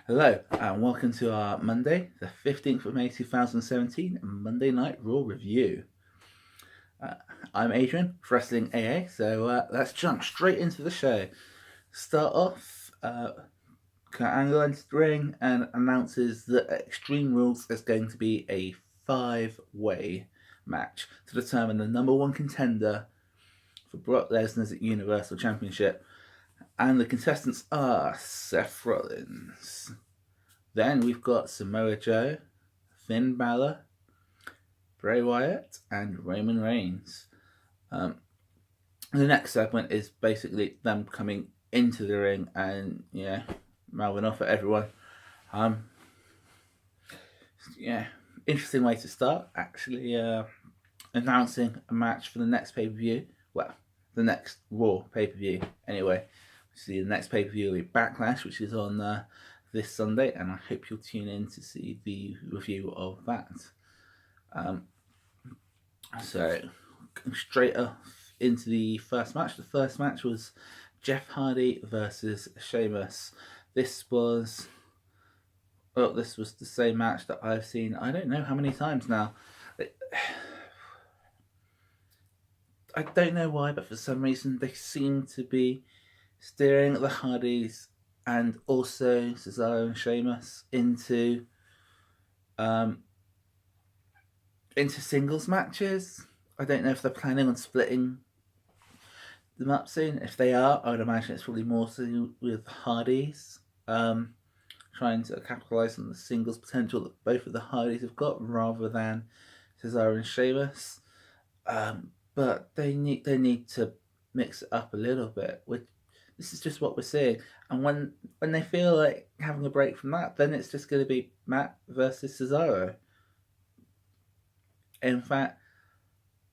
Hello, and welcome to our Monday, the 15th of May 2017, Monday Night Raw review. Uh, I'm Adrian, Wrestling AA, so let's jump straight into the show. Start off, Kurt Angle enters the ring and announces that Extreme Rules is going to be a 5-way match to determine the number one contender for Brock Lesnar's Universal Championship. And the contestants are Seth Rollins. Then we've got Samoa Joe, Finn Balor, Bray Wyatt, and Roman Reigns. The next segment is basically them coming into the ring and mouthing off at everyone. Interesting way to start. Actually, announcing a match for the next pay per view. Well, the next Raw pay per view. Anyway, see the next pay per view will be Backlash, which is on this Sunday, and I hope you'll tune in to see the review of that. So, straight off into the first match. The first match was Jeff Hardy versus Sheamus. This was the same match that I've seen I don't know how many times now. I don't know why, but for some reason they seem to be steering the Hardys and also Cesaro and Sheamus into singles matches. I don't know if they're planning on splitting them up soon. If they are, I would imagine it's probably more so with Hardys, trying to capitalise on the singles potential that both of the Hardys have got, rather than Cesaro and Sheamus. But they need to mix it up a little bit. This is just what we're seeing, and when they feel like having a break from that, then it's just going to be Matt versus Cesaro. In fact,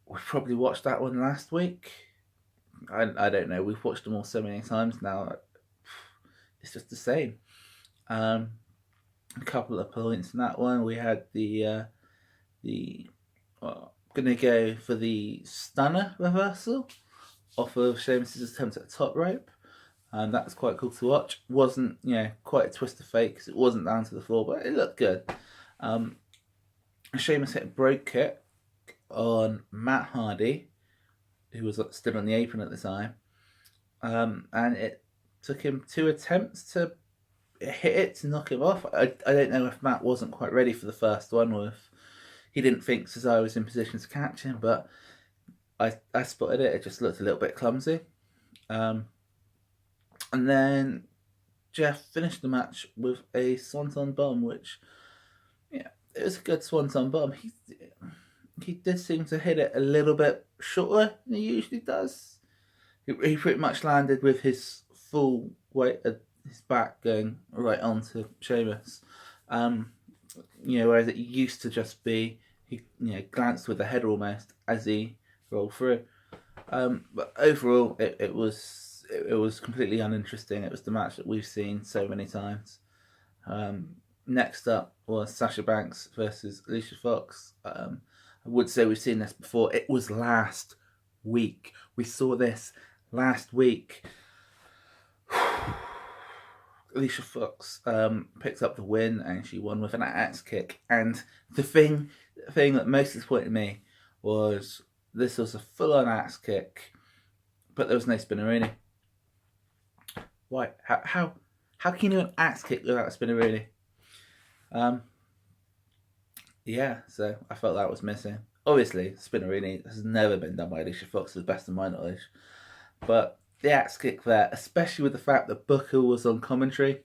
we probably watched that one last week. I don't know. We've watched them all so many times now. It's just the same. A couple of points in that one. We had gonna go for the stunner reversal off of Sheamus' attempt at the top rope. And that was quite cool to watch. Wasn't quite a twist of fate because it wasn't down to the floor, but it looked good. Sheamus hit a brogue kick on Matt Hardy, who was stood on the apron at the time, and it took him 2 attempts to hit it to knock him off. I don't know if Matt wasn't quite ready for the first one, or if he didn't think Cesaro was in position to catch him, but I spotted it. It just looked a little bit clumsy. And then Jeff finished the match with a Swanton Bomb, which, it was a good Swanton Bomb. He did seem to hit it a little bit shorter than he usually does. He pretty much landed with his full weight of his back going right onto Sheamus. Whereas it used to just be he glanced with the head almost as he rolled through. But overall, it was completely uninteresting. It was the match that we've seen so many times. Next up was Sasha Banks versus Alicia Fox. I would say we've seen this before. It was last week. We saw this last week. Alicia Fox picked up the win, and she won with an axe kick. And the thing that most disappointed me was this was a full-on axe kick, but there was no spinneroonie. Why? How can you do an axe kick without a spinneroonie? So I felt that was missing. Obviously, spinneroonie has never been done by Alicia Fox, to the best of my knowledge. But the axe kick there, especially with the fact that Booker was on commentary,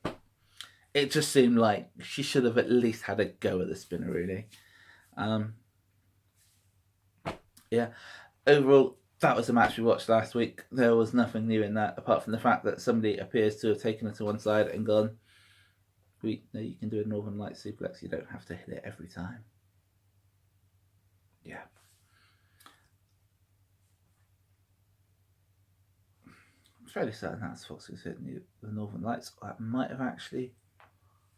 it just seemed like she should have at least had a go at the spinneroonie. Overall, that was the match we watched last week. There was nothing new in that, apart from the fact that somebody appears to have taken it to one side and gone, you can do a Northern Light suplex, you don't have to hit it every time. Yeah. I'm fairly certain that's Fox who's hitting the Northern Lights. I might have actually,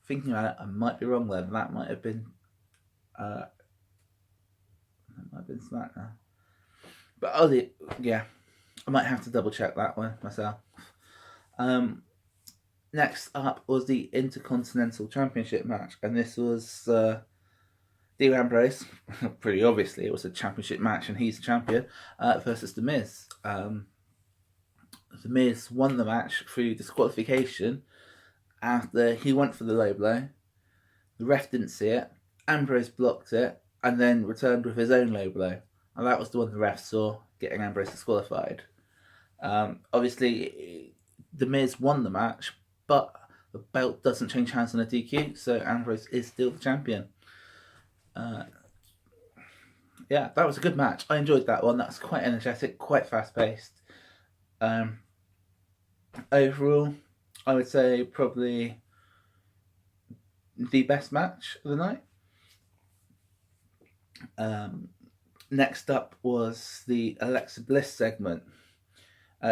thinking about it, I might be wrong there. That might have been SmackDown. But I might have to double check that one myself. Next up was the Intercontinental Championship match, and this was Dean Ambrose. Pretty obviously, it was a championship match, and he's the champion versus The Miz. The Miz won the match through disqualification after he went for the low blow. The ref didn't see it. Ambrose blocked it and then returned with his own low blow. And that was the one the ref saw, getting Ambrose disqualified. Obviously, The Miz won the match, but the belt doesn't change hands on a DQ, so Ambrose is still the champion. Yeah, that was a good match. I enjoyed that one. That was quite energetic, quite fast paced. Overall, I would say probably the best match of the night. Next up was the Alexa Bliss segment.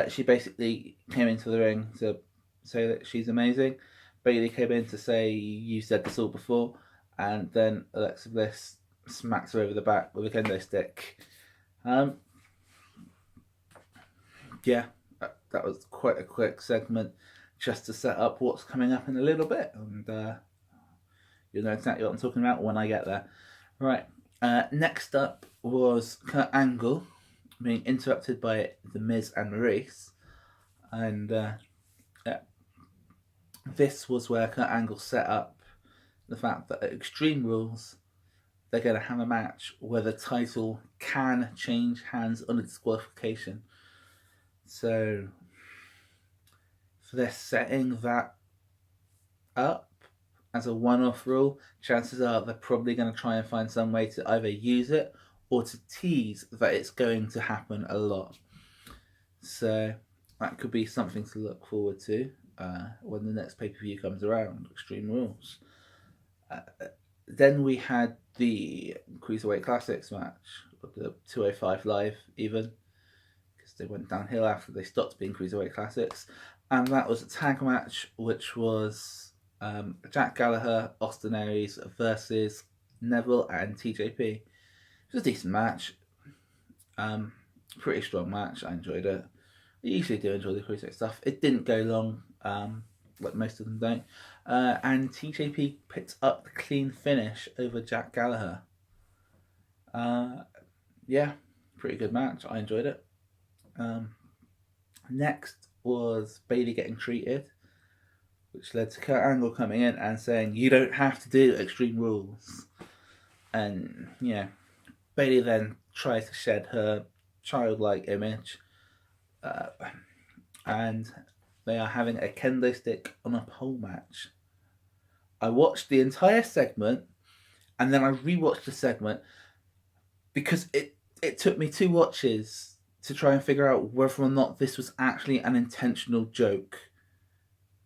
She basically came into the ring to say that she's amazing. Bayley came in to say, "You said this all before," and then Alexa Bliss smacks her over the back with a kendo stick. Yeah, that was quite a quick segment just to set up what's coming up in a little bit, and you'll know exactly what I'm talking about when I get there. Right, next up was Kurt Angle being interrupted by The Miz and Maurice, and yeah, this was where Kurt Angle set up the fact that at Extreme Rules they're going to have a match where the title can change hands on a disqualification. So for their setting that up as a one-off rule, chances are they're probably going to try and find some way to either use it or to tease that it's going to happen a lot. So that could be something to look forward to when the next pay-per-view comes around, Extreme Rules. Then we had the Cruiserweight Classics match, the 205 Live even, because they went downhill after they stopped being Cruiserweight Classics. And that was a tag match, which was Jack Gallagher, Austin Aries versus Neville and TJP. It was a decent match. Pretty strong match. I enjoyed it. I usually do enjoy the Cruiserweight stuff. It didn't go long, like most of them don't. And TJP picked up the clean finish over Jack Gallagher. Yeah, pretty good match. I enjoyed it. Next was Bayley getting treated, which led to Kurt Angle coming in and saying, "You don't have to do Extreme Rules." And yeah, Bayley then tries to shed her childlike image, and they are having a kendo stick on a pole match. I watched the entire segment, and then I rewatched the segment because it took me 2 watches to try and figure out whether or not this was actually an intentional joke,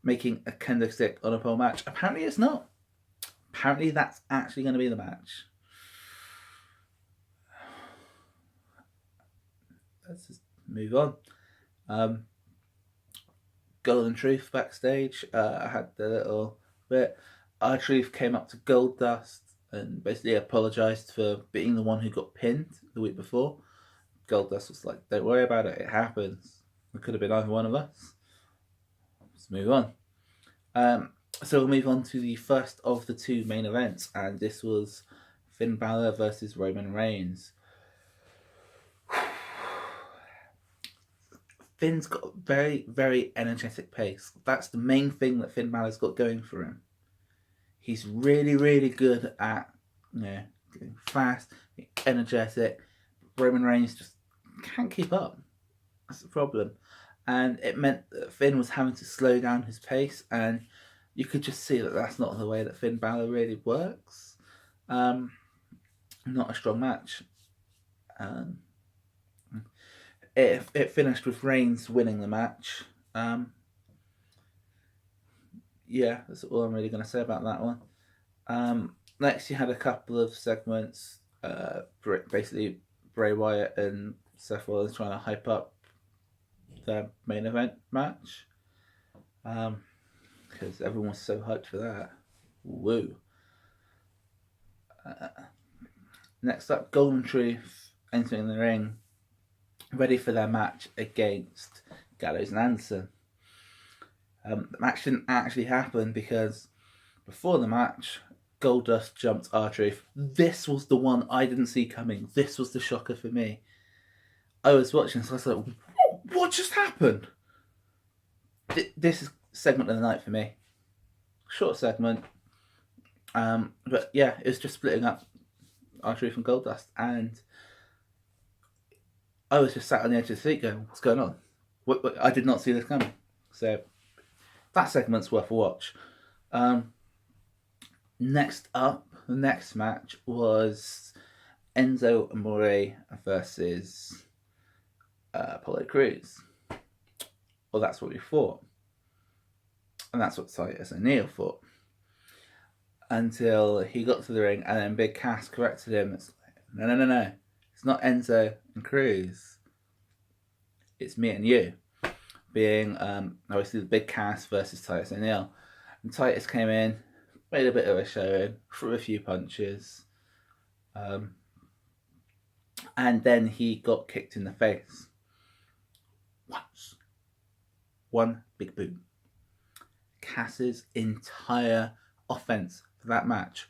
making a kendo stick on a pole match. Apparently it's not. Apparently that's actually going to be the match. Let's just move on. Golden Truth backstage. I had the little bit. R-Truth came up to Goldust and basically apologised for being the one who got pinned the week before. Goldust was like, "Don't worry about it, it happens. It could have been either one of us." Let's move on. So we'll move on to the first of the 2 main events, and this was Finn Balor versus Roman Reigns. Finn's got a very, very energetic pace. That's the main thing that Finn Balor's got going for him. He's really, really good at, getting fast, energetic. Roman Reigns just can't keep up. That's the problem. And it meant that Finn was having to slow down his pace, and you could just see that that's not the way that Finn Balor really works. Not a strong match. It finished with Reigns winning the match. Yeah, that's all I'm really going to say about that one. Next, you had a couple of segments. Basically, Bray Wyatt and Seth Rollins trying to hype up their main event match. Because everyone was so hyped for that. Woo. Next up, Golden Truth entering the ring, ready for their match against Gallows and Anderson. The match didn't actually happen because before the match, Goldust jumped R-Truth. This was the one I didn't see coming. This was the shocker for me. I was watching, so I was like, what just happened? This is segment of the night for me. Short segment. But yeah, it was just splitting up R-Truth and Goldust. And I was just sat on the edge of the seat going, what's going on? I did not see this coming. So that segment's worth a watch. Next up, the next match was Enzo Amore versus Apollo Crews. Well, that's what we thought. And that's what Titus O'Neil thought. Until he got to the ring and then Big Cass corrected him. It's like, no. It's not Enzo and Crews. It's me and you. Being obviously the Big Cass versus Titus O'Neil. And Titus came in, made a bit of a showing, threw a few punches. And then he got kicked in the face. Once. One big boot. Cass's entire offense for that match.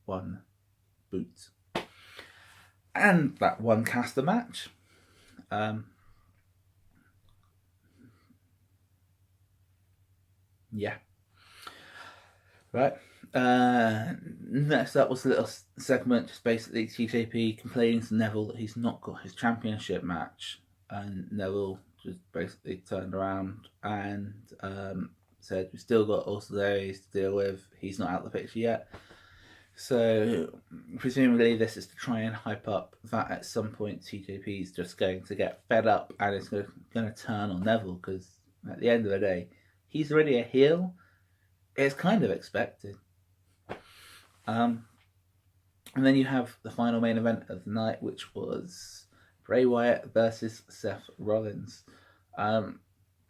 One boot. And that won Cass the match. Yeah. Right. Next up was a little segment, just basically TJP complaining to Neville that he's not got his championship match. And Neville just basically turned around and said, we've still got Orsolari's to deal with. He's not out the picture yet. So presumably this is to try and hype up that at some point TJP is just going to get fed up and it's going to turn on Neville, because at the end of the day, he's already a heel. It's kind of expected. And then you have the final main event of the night, which was Bray Wyatt versus Seth Rollins.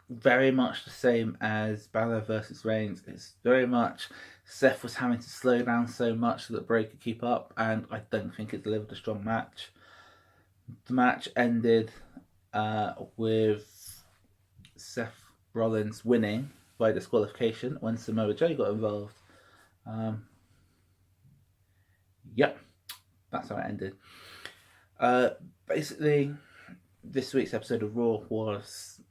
Very much the same as Balor versus Reigns. It's very much Seth was having to slow down so much so that Bray could keep up, and I don't think it delivered a strong match. The match ended with Seth Rollins winning by disqualification when Samoa Joe got involved. Yep, that's how it ended. Basically, this week's episode of Raw was,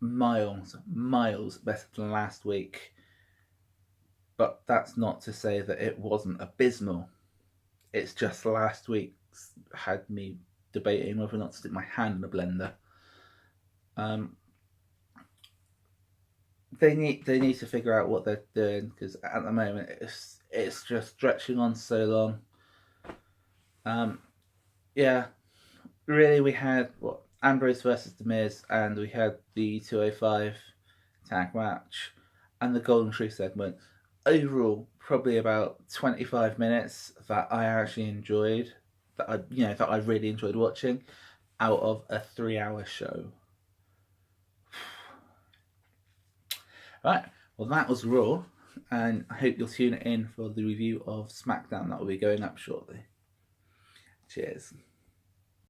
miles better than last week. But that's not to say that it wasn't abysmal. It's just last week's had me debating whether or not to stick my hand in a blender. They need to figure out what they're doing, because at the moment it's just stretching on so long. Really, we had Ambrose versus The Miz, and we had the 205 tag match and the Golden Tree segment. Overall, probably about 25 minutes that I actually enjoyed, that I really enjoyed watching, out of a 3-hour show. Right, well, that was Raw, and I hope you'll tune in for the review of SmackDown that will be going up shortly. Cheers.